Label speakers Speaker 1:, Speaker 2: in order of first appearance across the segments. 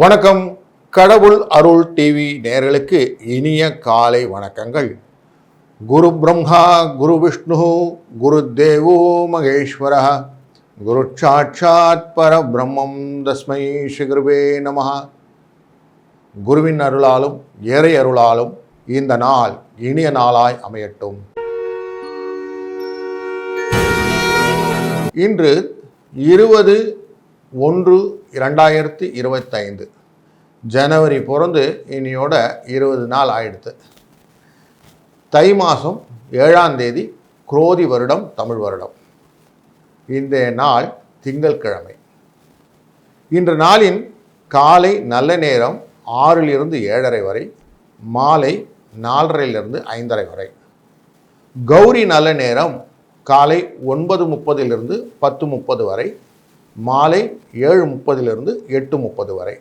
Speaker 1: வணக்கம். கடவுள் அருள் டிவி நேயர்களுக்கு இனிய காலை வணக்கங்கள். குரு பிரம்மா குரு விஷ்ணு குரு தேவோ மகேஸ்வர குரு சாட்சாத் பரபிரம்மம் தஸ்மை ஸ்ரீ குருவே நமஹ. குருவின் அருளாலும் இறை அருளாலும் இந்த நாள் இனிய நாளாய் அமையட்டும். இன்று 20/1/2025 ஜனவரி பிறந்து இனியோட 20 நாள் ஆயிடுத்து. தை மாதம் 7ஆம் தேதி குரோதி வருடம் தமிழ் வருடம். இந்த நாள் திங்கட்கிழமை. இன்று நாளின் காலை நல்ல நேரம் 6 to 7:30 வரை, மாலை 4:30 to 5:30 வரை. கௌரி நல்ல நேரம் காலை 9:30 to 10:30 வரை, மாலை 7:30 to 8:30 வரை.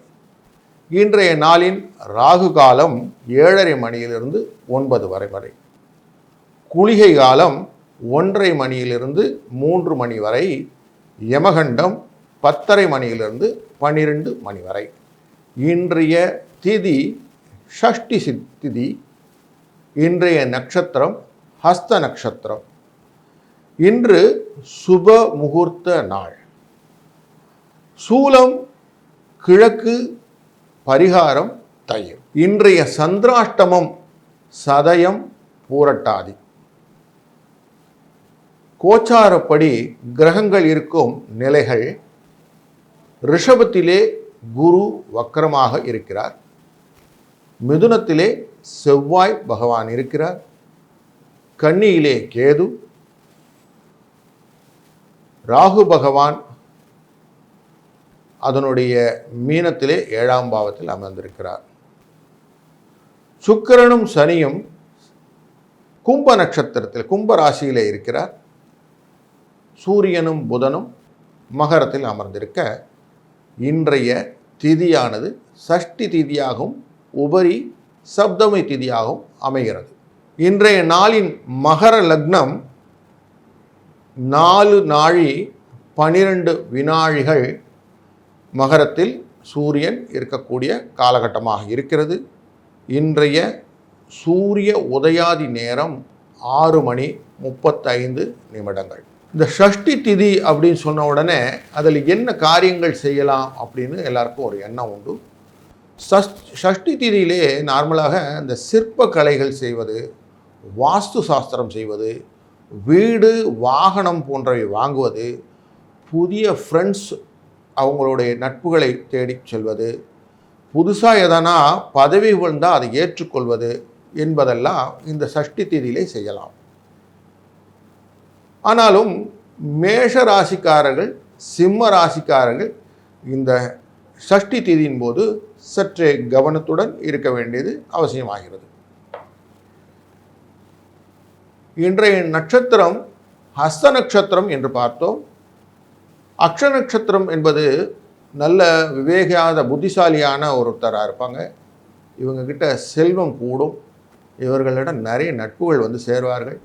Speaker 1: இன்றைய நாளின் ராகு காலம் 7:30 to 9 வரை. குளிகை காலம் 1:30 to 3 வரை. யமகண்டம் 10:30 to 12 வரை. இன்றைய திதி ஷஷ்டி திதி. இன்றைய நட்சத்திரம் ஹஸ்த நட்சத்திரம். இன்று சுப முகூர்த்த நாள். சூலம் கிழக்கு, பரிகாரம் தயிர். இன்றைய சந்திராஷ்டமம் சதயம் பூரட்டாதி. கோச்சாரப்படி கிரகங்கள் இருக்கும் நிலைகள்: ரிஷபத்திலே குரு வக்கரமாக இருக்கிறார். மிதுனத்திலே செவ்வாய் பகவான் இருக்கிறார். கன்னியிலே கேது. ராகு பகவான் அதனுடைய மீனத்திலே 7ஆம் பாவத்தில் அமர்ந்திருக்கிறார். சுக்கிரனும் சனியும் கும்ப நட்சத்திரத்தில் கும்ப ராசியிலே இருக்கிறார். சூரியனும் புதனும் மகரத்தில் அமர்ந்திருக்க இன்றைய திதியானது சஷ்டி திதியாகவும் உபரி சப்தமி திதியாகவும் அமைகிறது. இன்றைய நாளின் மகர லக்னம் 4 நாழி 12 வினாழிகள் மகரத்தில் சூரியன் இருக்கக்கூடிய காலகட்டமாக இருக்கிறது. இன்றைய சூரிய உதயாதி நேரம் 6:35. இந்த ஷஷ்டி திதி அப்படின்னு சொன்ன உடனே அதில் என்ன காரியங்கள் செய்யலாம் அப்படின்னு எல்லாருக்கும் ஒரு எண்ணம் உண்டு. ஷஷ்டி திதியிலே நார்மலாக இந்த சிற்ப கலைகள் செய்வது, வாஸ்து சாஸ்திரம் செய்வது, வீடு வாகனம் போன்றவை வாங்குவது, புதிய ஃப்ரெண்ட்ஸ் அவங்களுடைய நட்புகளை தேடி செல்வது, புதுசாக எதனா பதவி வந்தால் அதை ஏற்றுக்கொள்வது என்பதெல்லாம் இந்த சஷ்டி திதியிலே செய்யலாம். ஆனாலும் மேஷ ராசிக்காரர்கள், சிம்ம ராசிக்காரர்கள் இந்த சஷ்டி திதியின் போது சற்றே கவனத்துடன் இருக்க வேண்டியது அவசியமாகிறது. இன்றைய நட்சத்திரம் ஹஸ்த நட்சத்திரம் என்று பார்த்தோம். அக்ஷ நட்சத்திரம் என்பது நல்ல விவேகாத புத்திசாலியான ஒருத்தராக இருப்பாங்க. இவங்கக்கிட்ட செல்வம் கூடும். இவர்களிடம் நிறைய நட்புகள் வந்து சேருவார்கள்.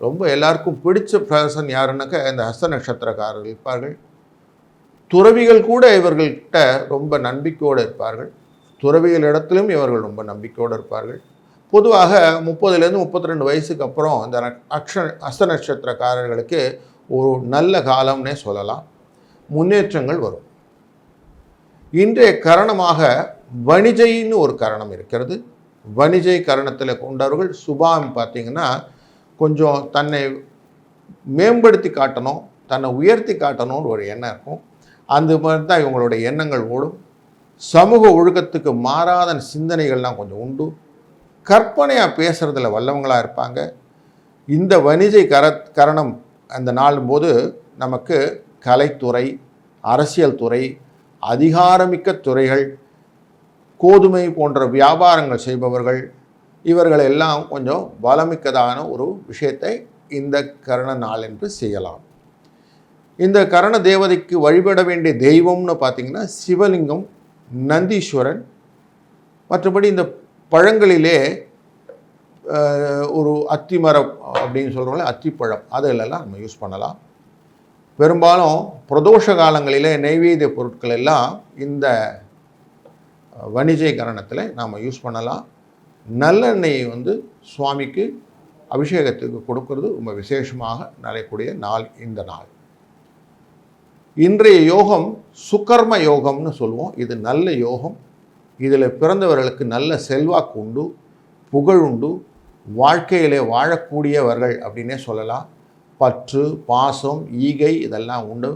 Speaker 1: ரொம்ப எல்லாருக்கும் பிடிச்ச பர்சன் யாருன்னாக்க இந்த ஹஸ்த நட்சத்திரக்காரர்கள் இருப்பார்கள். துறவிகள் கூட இவர்கள்கிட்ட ரொம்ப நம்பிக்கையோடு இருப்பார்கள். துறவிகளிடத்திலும் இவர்கள் ரொம்ப நம்பிக்கையோடு இருப்பார்கள். பொதுவாக 30 to 32 வயசுக்கு அப்புறம் இந்த ஹஸ்த நட்சத்திரக்காரர்களுக்கு ஒரு நல்ல காலம்னே சொல்லலாம். முன்னேற்றங்கள் வரும். இன்றைய கரணமாக வணிஜைன்னு ஒரு கரணம் இருக்கிறது. வணிஜை கரணத்தில் கொண்டவர்கள் சுபாம் பார்த்திங்கன்னா கொஞ்சம் தன்னை மேம்படுத்தி காட்டணும், தன்னை உயர்த்தி காட்டணும்னு ஒரு எண்ணம் இருக்கும். அந்த மாதிரி தான் இவங்களுடைய எண்ணங்கள் ஓடும். சமூக ஒழுக்கத்துக்கு மாறாத சிந்தனைகள்லாம் கொஞ்சம் உண்டு. கற்பனையாக பேசுகிறதுல வல்லவங்களாக இருப்பாங்க. இந்த வணிஜை கரணம் அந்த நாளும் போது நமக்கு கலைத்துறை, அரசியல் துறை, அதிகாரமிக்க துறைகள், கோதுமை போன்ற வியாபாரங்கள் செய்பவர்கள் இவர்களெல்லாம் கொஞ்சம் பலமிக்கதான ஒரு விஷயத்தை இந்த கரண நாள் என்று செய்யலாம். இந்த கரண தேவதைக்கு வழிபட வேண்டிய தெய்வம்னு பார்த்திங்கன்னா சிவலிங்கம், நந்தீஸ்வரன். மற்றபடி இந்த பழங்களிலே ஒரு அத்திமரம் அப்படின்னு சொல்கிறோம்ல, அத்திப்பழம், அதிலெல்லாம் நம்ம யூஸ் பண்ணலாம். பெரும்பாலும் பிரதோஷ காலங்களிலே நைவேத்திய பொருட்கள் எல்லாம் இந்த வணிஜை கரணத்தில் நாம் யூஸ் பண்ணலாம். நல்லெண்ணெயை வந்து சுவாமிக்கு அபிஷேகத்துக்கு கொடுக்கறது ரொம்ப விசேஷமாக நடையக்கூடிய நாள் இந்த நாள். இன்றைய யோகம் சுகர்ம யோகம்னு சொல்லுவோம். இது நல்ல யோகம். இதில் பிறந்தவர்களுக்கு நல்ல செல்வாக்கு உண்டு, புகழ் உண்டு, வாழ்க்கையிலே வாழக்கூடியவர்கள் அப்படின்னே சொல்லலாம். பற்று, பாசம், ஈகை இதெல்லாம் உண்டு.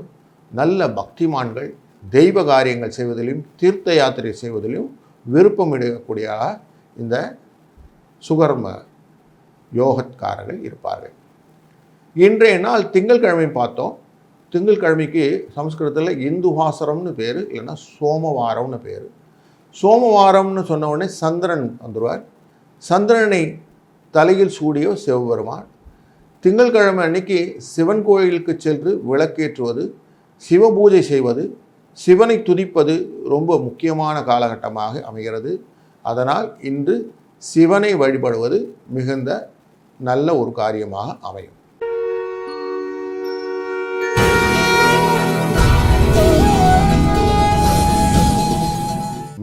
Speaker 1: நல்ல பக்திமான்கள், தெய்வ காரியங்கள் செய்வதிலும் தீர்த்த யாத்திரை செய்வதிலும் விருப்பம் இடக்கூடிய இந்த சுகர்ம யோகக்காரர்கள் இருப்பார்கள். இன்றைய நாள் திங்கட்கிழமை பார்த்தோம். திங்கட்கிழமைக்கு சமஸ்கிருதத்தில் இந்துவாசரம்னு பேர், இல்லைன்னா சோமவாரம்னு பேர். சோமவாரம்னு சொன்ன உடனே சந்திரன் வந்துடுவார். சந்திரனை தலையில் சூடிய சிவபெருமான். திங்கட்கிழமை அன்னைக்கு சிவன் கோயிலுக்கு சென்று விளக்கேற்றுவது, சிவபூஜை செய்வது, சிவனை துதிப்பது ரொம்ப முக்கியமான காலகட்டமாக அமைகிறது. அதனால் இன்று சிவனை வழிபடுவது மிகுந்த நல்ல ஒரு காரியமாக அமையும்.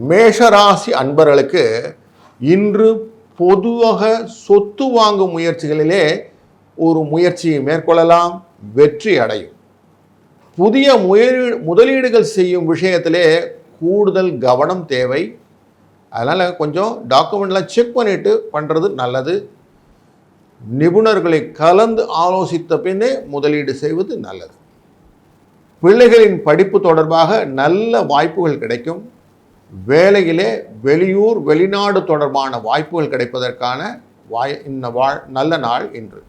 Speaker 1: மேஷராசி அன்பர்களுக்கு இன்று பொதுவாக சொத்து வாங்கும் முயற்சிகளிலே ஒரு முயற்சியை மேற்கொள்ளலாம், வெற்றி அடையும். புதிய முதலீடுகள் செய்யும் விஷயத்திலே கூடுதல் கவனம் தேவை. அதனால் கொஞ்சம் டாக்குமெண்ட்லாம் செக் பண்ணிவிட்டு பண்ணுறது நல்லது. நிபுணர்களை கலந்து ஆலோசித்த பின்னே முதலீடு செய்வது நல்லது. பிள்ளைகளின் படிப்பு தொடர்பாக நல்ல வாய்ப்புகள் கிடைக்கும். வேலையிலே வெளியூர் வெளிநாடு தொடர்பான வாய்ப்புகள் கிடைப்பதற்கான நல்ல நாள் இன்று.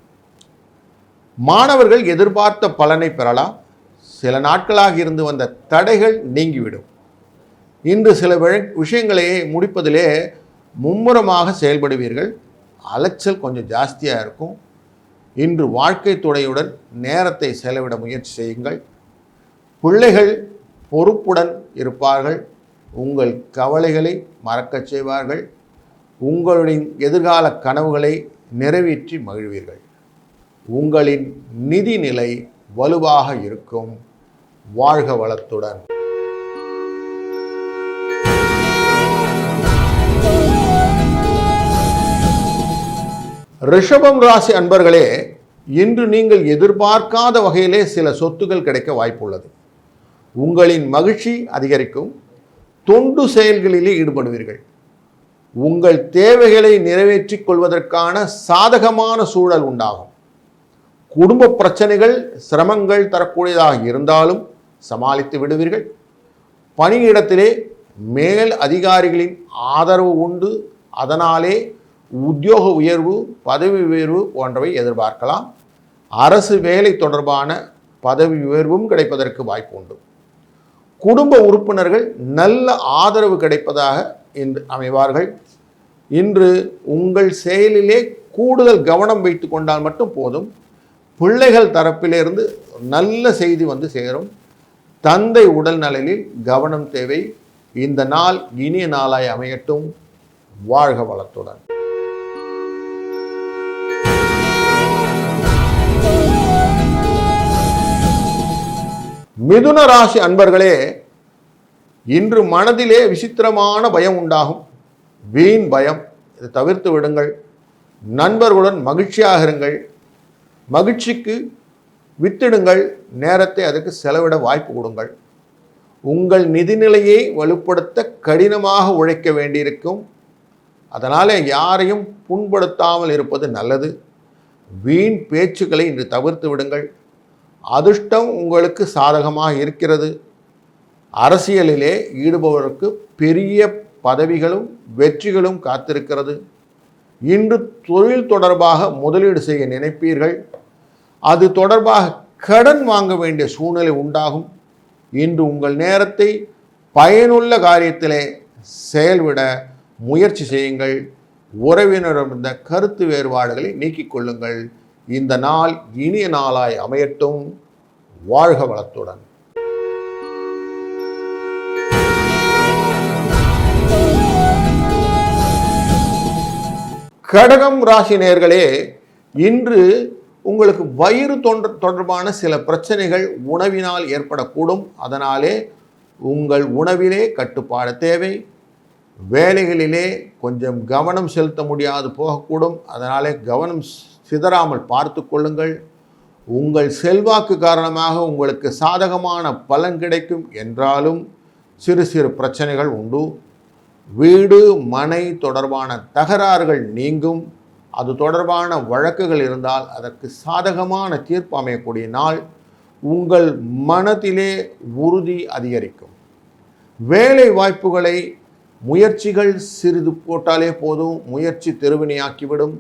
Speaker 1: மாணவர்கள் எதிர்பார்த்த பலனை பெறலாம். சில நாட்களாக இருந்து வந்த தடைகள் நீங்கிவிடும். இன்று சில விஷயங்களை முடிப்பதிலே மும்முரமாக செயல்படுவீர்கள். அலைச்சல் கொஞ்சம் ஜாஸ்தியாக இருக்கும். இன்று வாழ்க்கை துணையுடன் நேரத்தை செலவிட முயற்சி செய்யுங்கள். பிள்ளைகள் பொறுப்புடன் இருப்பார்கள். உங்கள் கவலைகளை மறக்கச் செய்வார்கள். உங்களின் எதிர்கால கனவுகளை நிறைவேற்றி மகிழ்வீர்கள். உங்களின் நிதி நிலை வலுவாக இருக்கும். வாழ்க வளத்துடன். ரிஷபம் ராசி அன்பர்களே, இன்று நீங்கள் எதிர்பார்க்காத வகையிலே சில சொத்துக்கள் கிடைக்க வாய்ப்புள்ளது. உங்களின் மகிழ்ச்சி அதிகரிக்கும். தொண்டு செயல்களிலே ஈடுபடுவீர்கள். உங்கள் தேவைகளை நிறைவேற்றிக் கொள்வதற்கான சாதகமான சூழல் உண்டாகும். குடும்ப பிரச்சனைகள் சிரமங்கள் தரக்கூடியதாக இருந்தாலும் சமாளித்து விடுவீர்கள். பணியிடத்திலே மேல் அதிகாரிகளின் ஆதரவு உண்டு. அதனாலே உத்தியோக உயர்வு, பதவி உயர்வு போன்றவை எதிர்பார்க்கலாம். அரசு வேலை தொடர்பான பதவி உயர்வும் கிடைப்பதற்கு வாய்ப்பு உண்டு. குடும்ப உறுப்பினர்கள் நல்ல ஆதரவு கிடைப்பதாக இன்று அமைவார்கள். இன்று உங்கள் செயலிலே கூடுதல் கவனம் வைத்து கொண்டால் மட்டும் போதும். பிள்ளைகள் தரப்பிலிருந்து நல்ல செய்தி வந்து சேரும். தந்தை உடல் நலனில் கவனம் தேவை. இந்த நாள் இனிய நாளாய் அமையட்டும். வாழ்க வளத்துடன். மிதுன ராசி அன்பர்களே, இன்று மனதிலே விசித்திரமான பயம் உண்டாகும். வீண் பயம், இதை தவிர்த்து விடுங்கள். நண்பர்களுடன் மகிழ்ச்சியாக இருங்கள். மகிழ்ச்சிக்கு வித்திடுங்கள். நேரத்தை அதுக்கு செலவிட வாய்ப்பு கொடுங்கள். உங்கள் நிதிநிலையை வலுப்படுத்த கடினமாக உழைக்க வேண்டியிருக்கும். அதனால் யாரையும் புண்படுத்தாமல் இருப்பது நல்லது. வீண் பேச்சுக்களை இன்று தவிர்த்து விடுங்கள். அதிர்ஷ்டம் உங்களுக்கு சாதகமாக இருக்கிறது. அரசியலிலே ஈடுபவருக்கு பெரிய பதவிகளும் வெற்றிகளும் காத்திருக்கிறது. இன்று தொழில் தொடர்பாக முதலீடு செய்ய நினைப்பீர்கள். அது தொடர்பாக கடன் வாங்க வேண்டிய சூழ்நிலை உண்டாகும். இன்று உங்கள் நேரத்தை பயனுள்ள காரியத்திலே செயல்விட முயற்சி செய்யுங்கள். உறவினரிருந்த கருத்து வேறுபாடுகளை நீக்கிக் கொள்ளுங்கள். இந்த நாள் இனிய நாளாய் அமையட்டும். வாழ்க வளத்துடன். கடகம் ராசி நேயர்களே, இன்று உங்களுக்கு வயிறு தொடர்பான சில பிரச்சனைகள் உணவினால் ஏற்படக்கூடும். அதனாலே உங்கள் உணவிலே கட்டுப்பாடு தேவை. வேலைகளிலே கொஞ்சம் கவனம் செலுத்த முடியாது போகக்கூடும். அதனாலே கவனம் சிதறாமல் பார்த்து கொள்ளுங்கள். உங்கள் செல்வாக்கு காரணமாக உங்களுக்கு சாதகமான பலன் கிடைக்கும் என்றாலும் சிறு சிறு பிரச்சனைகள் உண்டு. வீடு மனை தொடர்பான தகராறுகள் நீங்கும். அது தொடர்பான வழக்குகள் இருந்தால் அதற்கு சாதகமான தீர்ப்பு அமையக்கூடிய நாள். உங்கள் மனத்திலே உறுதி அதிகரிக்கும். வேலை வாய்ப்புகளை முயற்சிகள் சிறிது போட்டாலே போதும், முயற்சி தெருவினையாக்கிவிடும்.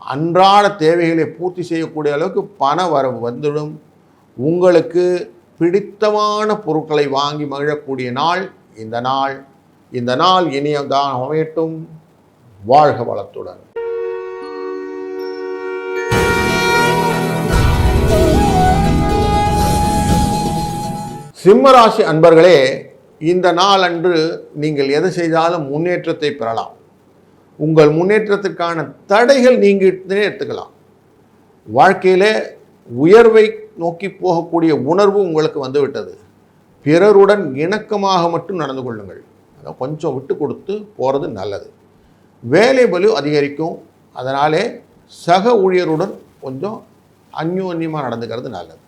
Speaker 1: அன்றாட தேவைகளை பூர்த்தி செய்யக்கூடிய அளவுக்கு பண வரவு வந்துடும். உங்களுக்கு பிடித்தமான பொருட்களை வாங்கி மகிழக்கூடிய நாள் இந்த நாள் இனியதான் அமையட்டும். வாழ்க வளத்துடன். சிம்மராசி அன்பர்களே, இந்த நாள் அன்று நீங்கள் எது செய்தாலும் முன்னேற்றத்தை பெறலாம். உங்கள் முன்னேற்றத்திற்கான தடைகள் நீங்கிட்டே எடுத்துக்கலாம். வாழ்க்கையில் உயர்வை நோக்கி போகக்கூடிய உணர்வு உங்களுக்கு வந்துவிட்டது. பிறருடன் இணக்கமாக மட்டும் நடந்து கொள்ளுங்கள். அதை கொஞ்சம் விட்டு கொடுத்து போகிறது நல்லது. வேலை பளு அதிகரிக்கும். அதனாலே சக ஊழியருடன் கொஞ்சம் அந்யோன்யமாக நடந்துக்கிறது நல்லது.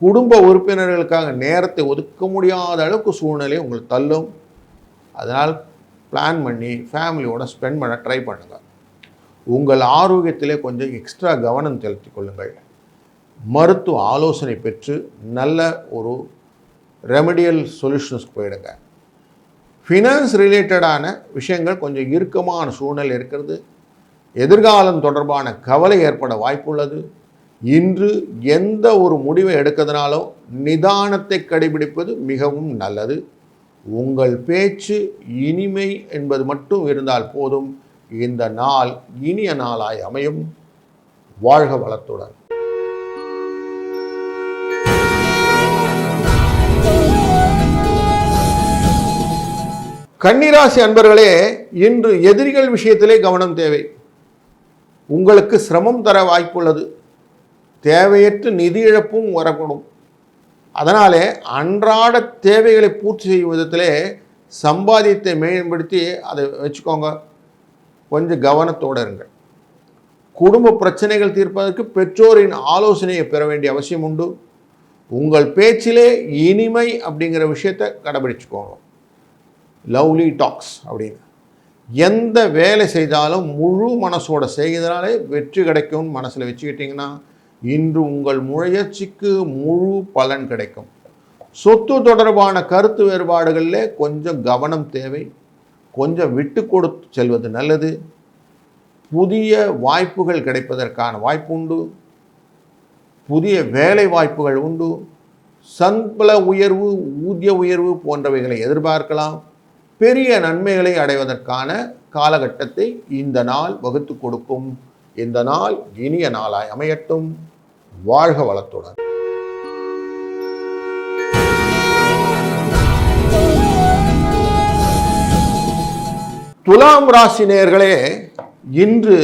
Speaker 1: குடும்ப உறுப்பினர்களுக்காக நேரத்தை ஒதுக்க முடியாத அளவுக்கு சூழ்நிலை உங்களுக்கு தள்ளும். அதனால் பிளான் பண்ணி ஃபேமிலியோட ஸ்பெண்ட் பண்ண ட்ரை பண்ணுங்கள். உங்கள் ஆரோக்கியத்திலே கொஞ்சம் எக்ஸ்ட்ரா கவனம் செலுத்திக் கொள்ளுங்கள். மருத்துவ ஆலோசனை பெற்று நல்ல ஒரு ரெமடியல் சொல்யூஷன்ஸ்க்கு போயிடுங்க. ஃபினான்ஸ் ரிலேட்டடான விஷயங்கள் கொஞ்சம் இறுக்கமான சூழ்நிலை இருக்கிறது. எதிர்காலம் தொடர்பான கவலை ஏற்பட வாய்ப்புள்ளது. இன்று எந்த ஒரு முடிவை எடுக்கிறதுனாலும் நிதானத்தை கடைபிடிப்பது மிகவும் நல்லது. உங்கள் பேச்சு இனிமை என்பது மட்டும் இருந்தால் போதும். இந்த நாள் இனிய நாளாய் அமையும். வாழ்க வளத்துடன். கன்னிராசி அன்பர்களே, இன்று எதிரிகள் விஷயத்திலே கவனம் தேவை. உங்களுக்கு சிரமம் தர வாய்ப்புள்ளது. தேவையற்ற நிதி இழப்பும் வரக்கூடும். அதனாலே அன்றாட தேவைகளை பூர்த்தி செய்யும் விதத்திலே சம்பாதியத்தை மேம்படுத்தி அதை வச்சுக்கோங்க. கொஞ்சம் கவனத்தோடு இருங்கள். குடும்ப பிரச்சனைகள் தீர்ப்பதற்கு பெற்றோரின் ஆலோசனையை பெற வேண்டிய அவசியம் உண்டு. உங்கள் பேச்சிலே இனிமை அப்படிங்கிற விஷயத்தை கடைபிடிச்சுக்கோங்க. லவ்லி டாக்ஸ் அப்படின்னு எந்த வேலை செய்தாலும் முழு மனசோட செய்கிறதுனாலே வெற்றி கிடைக்கும்னு மனசில் வச்சுக்கிட்டிங்கன்னா இன்று உங்கள் முயற்சிக்கு முழு பலன் கிடைக்கும். சொத்து தொடர்பான கருத்து வேறுபாடுகளில் கொஞ்சம் கவனம் தேவை. கொஞ்சம் விட்டு கொடுத்து செல்வது நல்லது. புதிய வாய்ப்புகள் கிடைப்பதற்கான வாய்ப்பு உண்டு. புதிய வேலை வாய்ப்புகள் உண்டு. சம்பள உயர்வு, ஊதிய உயர்வு போன்றவைகளை எதிர்பார்க்கலாம். பெரிய நன்மைகளை அடைவதற்கான காலகட்டத்தை இந்த நாள் வகுத்து கொடுக்கும். இந்த நாள் இனிய நாளாய் அமையட்டும். வாழ்க வளத்துடன். துலாம் ராசி நேயர்களே, இன்று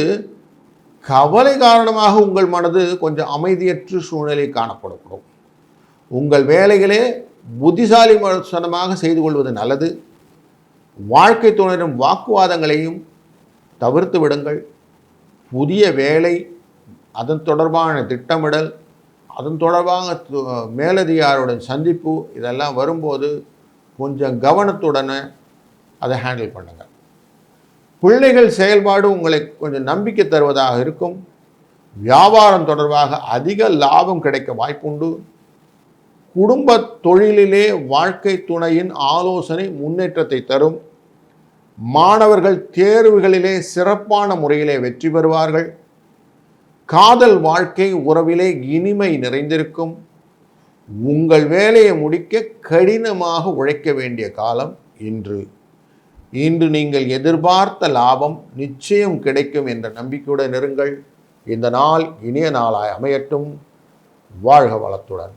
Speaker 1: கவலை காரணமாக உங்கள் மனது கொஞ்சம் அமைதியற்ற சூழ்நிலை காணப்படக்கூடும். உங்கள் வேலைகளே புத்திசாலித்தனமாக செய்து கொள்வது நல்லது. வாழ்க்கை துணையும் வாக்குவாதங்களையும் தவிர்த்து விடுங்கள். புதிய வேலை, அதன் தொடர்பான திட்டமிடல், அதன் தொடர்பாக மேலதிகாரியுடன் சந்திப்பு, இதெல்லாம் வரும்போது கொஞ்சம் கவனத்துடனே அதை ஹேண்டில் பண்ணுங்கள். பிள்ளைகள் செயல்பாடு உங்களை கொஞ்சம் நம்பிக்கை தருவதாக இருக்கும். வியாபாரம் தொடர்பாக அதிக லாபம் கிடைக்க வாய்ப்புண்டு. குடும்ப தொழிலிலே வாழ்க்கை துணையின் ஆலோசனை முன்னேற்றத்தை தரும். மாணவர்கள் தேர்வுகளிலே சிறப்பான முறையிலே வெற்றி பெறுவார்கள். காதல் வாழ்க்கை உறவிலே இனிமை நிறைந்திருக்கும். உங்கள் வேலையை முடிக்க கடினமாக உழைக்க வேண்டிய காலம் இன்று. நீங்கள் எதிர்பார்த்த லாபம் நிச்சயம் கிடைக்கும் என்ற நம்பிக்கையுடன் இருங்கள். இந்த நாள் இனிய நாளாய் அமையட்டும். வாழ்க வளத்துடன்.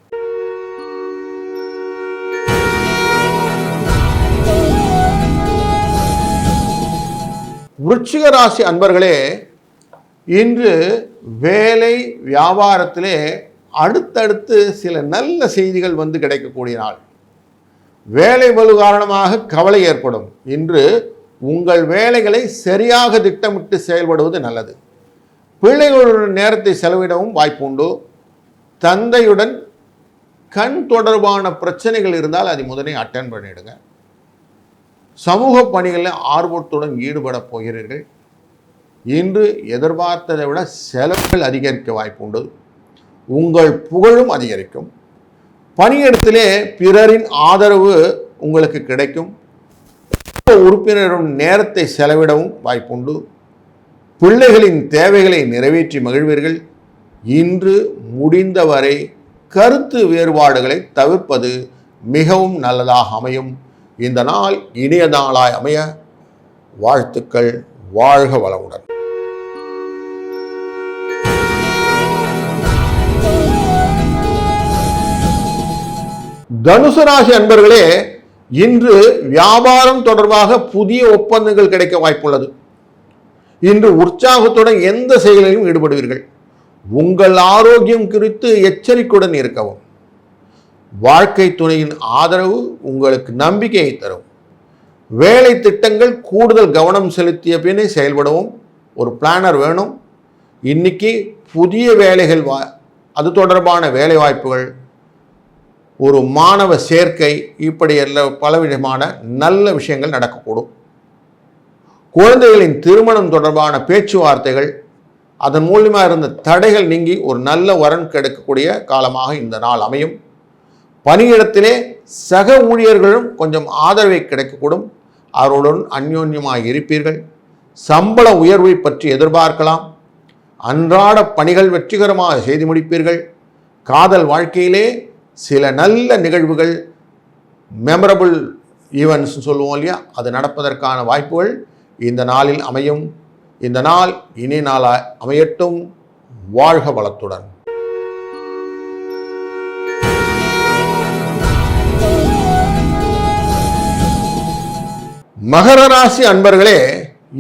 Speaker 1: விருச்சிக ராசி அன்பர்களே, இன்று வேலை வியாபாரத்திலே அடுத்தடுத்து சில நல்ல செய்திகள் வந்து கிடைக்கக்கூடிய நாள். வேலை பளு காரணமாக கவலை ஏற்படும். இன்று உங்கள் வேலைகளை சரியாக திட்டமிட்டு செயல்படுவது நல்லது. பிள்ளைகளுடன் நேரத்தை செலவிடவும் வாய்ப்பு உண்டு. தந்தையுடன் கண் தொடர்பான பிரச்சனைகள் இருந்தால் அதை முதலே அட்டென்ட் பண்ணிடுங்க. சமூக பணிகளில் ஆர்வத்துடன் ஈடுபட போகிறீர்கள். இன்று எதிர்பார்த்ததை விட செலவுகள் அதிகரிக்க வாய்ப்பு உண்டு. உங்கள் புகழும் அதிகரிக்கும். பணியிடத்திலே பிறரின் ஆதரவு உங்களுக்கு கிடைக்கும். உறுப்பினரும் நேரத்தை செலவிடவும் வாய்ப்புண்டு. பிள்ளைகளின் தேவைகளை நிறைவேற்றி மகிழ்வீர்கள். இன்று முடிந்தவரை கருத்து வேறுபாடுகளை தவிர்ப்பது மிகவும் நல்லதாக அமையும். இந்த நாள் இனிய நாளாய் அமைய வாழ்த்துக்கள். வாழ்க வளமுடன். தனுசு ராசி அன்பர்களே, இன்று வியாபாரம் தொடர்பாக புதிய ஒப்பந்தங்கள் கிடைக்க வாய்ப்புள்ளது. இன்று உற்சாகத்துடன் எந்த செயலிலும் ஈடுபடுவீர்கள். உங்கள் ஆரோக்கியம் குறித்து எச்சரிக்கையுடன் இருக்கவும். வாழ்க்கை துணையின் ஆதரவு உங்களுக்கு நம்பிக்கையை தரும். வேலை திட்டங்கள் கூடுதல் கவனம் செலுத்திய பின்னே செயல்படவும் ஒரு பிளானர் வேணும். இன்னைக்கு புதிய வேலைகள் அது தொடர்பான வேலை வாய்ப்புகள், ஒரு மாணவ சேர்க்கை, இப்படி எல்லாம் பலவிதமான நல்ல விஷயங்கள் நடக்கக்கூடும். குழந்தைகளின் திருமணம் தொடர்பான பேச்சுவார்த்தைகள், அதன் மூலமாக இருந்த தடைகள் நீங்கி ஒரு நல்ல வரன் கிடைக்கக்கூடிய காலமாக இந்த நாள் அமையும். பணியிடத்திலே சக ஊழியர்களும் கொஞ்சம் ஆதரவை கிடைக்கக்கூடும். அவர்களுடன் அந்யோன்யமாக இருப்பீர்கள். சம்பள உயர்வை பற்றி எதிர்பார்க்கலாம். அன்றாட பணிகள் வெற்றிகரமாக செய்து முடிப்பீர்கள். காதல் வாழ்க்கையிலே சில நல்ல நிகழ்வுகள், மெமரபிள் ஈவெண்ட்ஸ் சொல்லுவோம் இல்லையா, அது நடப்பதற்கான வாய்ப்புகள் இந்த நாளில் அமையும். இந்த நாள் இனிய நாளாய் அமையட்டும். வாழ்க வளத்துடன். மகர ராசி அன்பர்களே,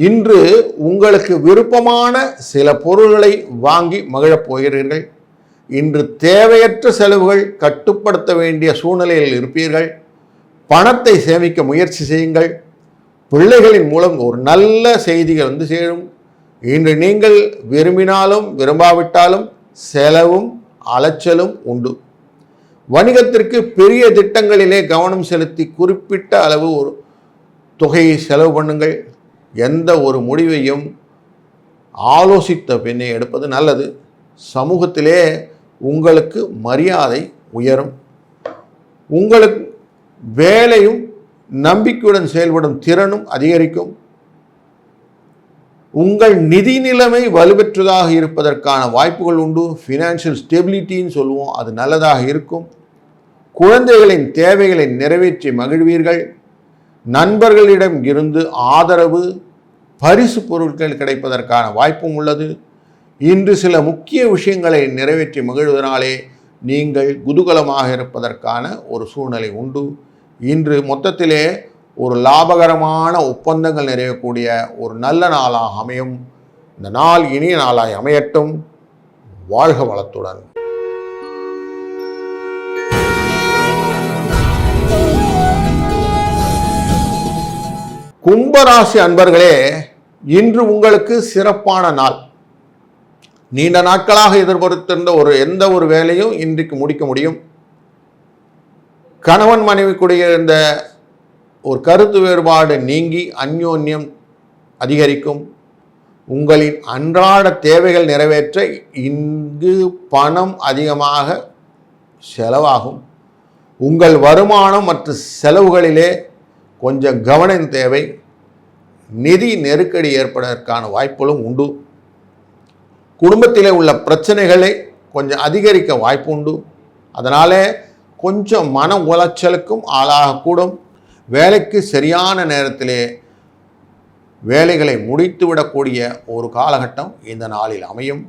Speaker 1: இன்று உங்களுக்கு விருப்பமான சில பொருள்களை வாங்கி மகிழப் போகிறீர்கள். இன்று தேவையற்ற செலவுகள் கட்டுப்படுத்த வேண்டிய சூழ்நிலையில் இருப்பீர்கள். பணத்தை சேமிக்க முயற்சி செய்யுங்கள். பிள்ளைகளின் மூலம் ஒரு நல்ல செய்திகள் வந்து சேரும். இன்று நீங்கள் விரும்பினாலும் விரும்பாவிட்டாலும் செலவும் அலைச்சலும் உண்டு. வணிகத்திற்கு பெரிய திட்டங்களிலே கவனம் செலுத்தி குறிப்பிட்ட அளவு ஒரு தொகையை செலவு பண்ணுங்கள். எந்த ஒரு முடிவையும் ஆலோசித்த பின்னே எடுப்பது நல்லது. சமூகத்திலே உங்களுக்கு மரியாதை உயரும். உங்களுக்கு வேலையும் நம்பிக்கையுடன் செயல்படும் திறனும் அதிகரிக்கும். உங்கள் நிதி நிலைமை வலுப்பெற்றதாக இருப்பதற்கான வாய்ப்புகள் உண்டு. ஃபினான்ஷியல் ஸ்டெபிலிட்டின்னு சொல்லுவோம், அது நல்லதாக இருக்கும். குழந்தைகளின் தேவைகளை நிறைவேற்றி மகிழ்வீர்கள். நண்பர்களிடம் இருந்து ஆதரவு, பரிசு பொருட்கள் கிடைப்பதற்கான வாய்ப்பும் உள்ளது. இன்று சில முக்கிய விஷயங்களை நிறைவேற்றி மகிழ்வதனாலே நீங்கள் குதூகலமாக இருப்பதற்கான ஒரு சூழ்நிலை உண்டு. இன்று மொத்தத்திலே ஒரு லாபகரமான ஒப்பந்தங்கள் நிறையக்கூடிய ஒரு நல்ல நாளாக அமையும். இந்த நாள் இனிய நாளாய் அமையட்டும். வாழ்க வளத்துடன். கும்பராசி அன்பர்களே, இன்று உங்களுக்கு சிறப்பான நாள். நீண்ட நாட்களாக எதிர்பார்த்திருந்த எந்த ஒரு வேலையும் இன்றைக்கு முடிக்க முடியும். கணவன் மனைவிக்குடைய இந்த ஒரு கருத்து வேறுபாடு நீங்கி அந்யோன்யம் அதிகரிக்கும். உங்களின் அன்றாட தேவைகள் நிறைவேற்ற இங்கு பணம் அதிகமாக செலவாகும். உங்கள் வருமானம் மற்றும் செலவுகளிலே கொஞ்சம் கவனம் தேவை. நிதி நெருக்கடி ஏற்படுவதற்கான வாய்ப்புகளும் உண்டு. குடும்பத்திலே உள்ள பிரச்சனைகளை கொஞ்சம் அதிகரிக்க வாய்ப்பு உண்டு. அதனாலே கொஞ்சம் மன உளைச்சலுக்கும் ஆளாகக்கூடும். வேலைக்கு சரியான நேரத்திலே வேலைகளை முடித்துவிடக்கூடிய ஒரு காலகட்டம் இந்த நாளில் அமையும்.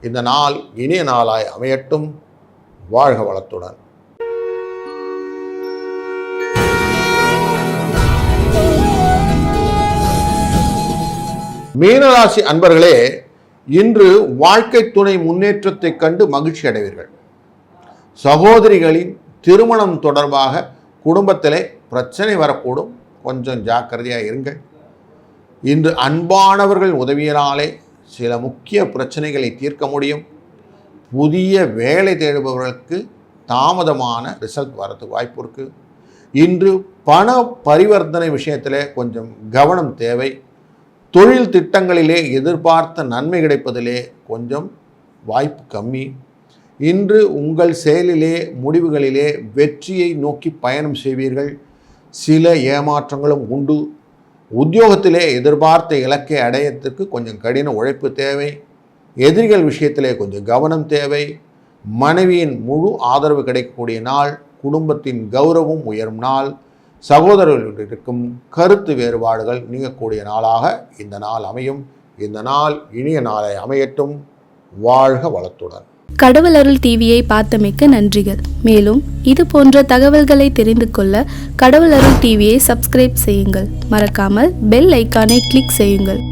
Speaker 1: இந்த நாள் இனிய நாளாய் அமையட்டும். வாழ்க வளத்துடன். மீனராசி அன்பர்களே, இன்று வாழ்க்கை துணை முன்னேற்றத்தை கண்டு மகிழ்ச்சி அடைவீர்கள். சகோதரிகளின் திருமணம் தொடர்பாக குடும்பத்திலே பிரச்சனை வரக்கூடும். கொஞ்சம் ஜாக்கிரதையாக இருங்கள். இன்று அன்பானவர்கள் உதவியினாலே சில முக்கிய பிரச்சனைகளை தீர்க்க முடியும். புதிய வேலை தேடுபவர்களுக்கு தாமதமான ரிசல்ட் வரதுக்கு வாய்ப்பு இருக்குது. இன்று பண பரிவர்த்தனை விஷயத்தில் கொஞ்சம் கவனம் தேவை. தொழில் திட்டங்களிலே எதிர்பார்த்த நன்மை கிடைப்பதிலே கொஞ்சம் வாய்ப்பு கம்மி. இன்று உங்கள் செயலிலே முடிவுகளிலே வெற்றியை நோக்கி பயணம் செய்வீர்கள். சில ஏமாற்றங்களும் உண்டு. உத்தியோகத்திலே எதிர்பார்த்த இலக்கை அடையத்துக்கு கொஞ்சம் கடின உழைப்பு தேவை. எதிரிகள் விஷயத்திலே கொஞ்சம் கவனம் தேவை. மனைவியின் முழு ஆதரவு கிடைக்கக்கூடிய நாள். குடும்பத்தின் கௌரவம் உயரும் நாள். சகோதரர்களுடன் இருக்கும் கருத்து வேறுபாடுகள் நீங்கக்கூடிய நாளாக இந்த நாள் அமையும். இந்த நாள் இனிய நாளை அமையட்டும். வாழ்க வளத்துடன்.
Speaker 2: கடவுள் அருள் டிவியை பார்த்தமைக்க நன்றிகள். மேலும் இது போன்ற தகவல்களை தெரிந்து கொள்ள கடவுள் அருள் டிவியை சப்ஸ்கிரைப் செய்யுங்கள். மறக்காமல் பெல் ஐக்கானை கிளிக் செய்யுங்கள்.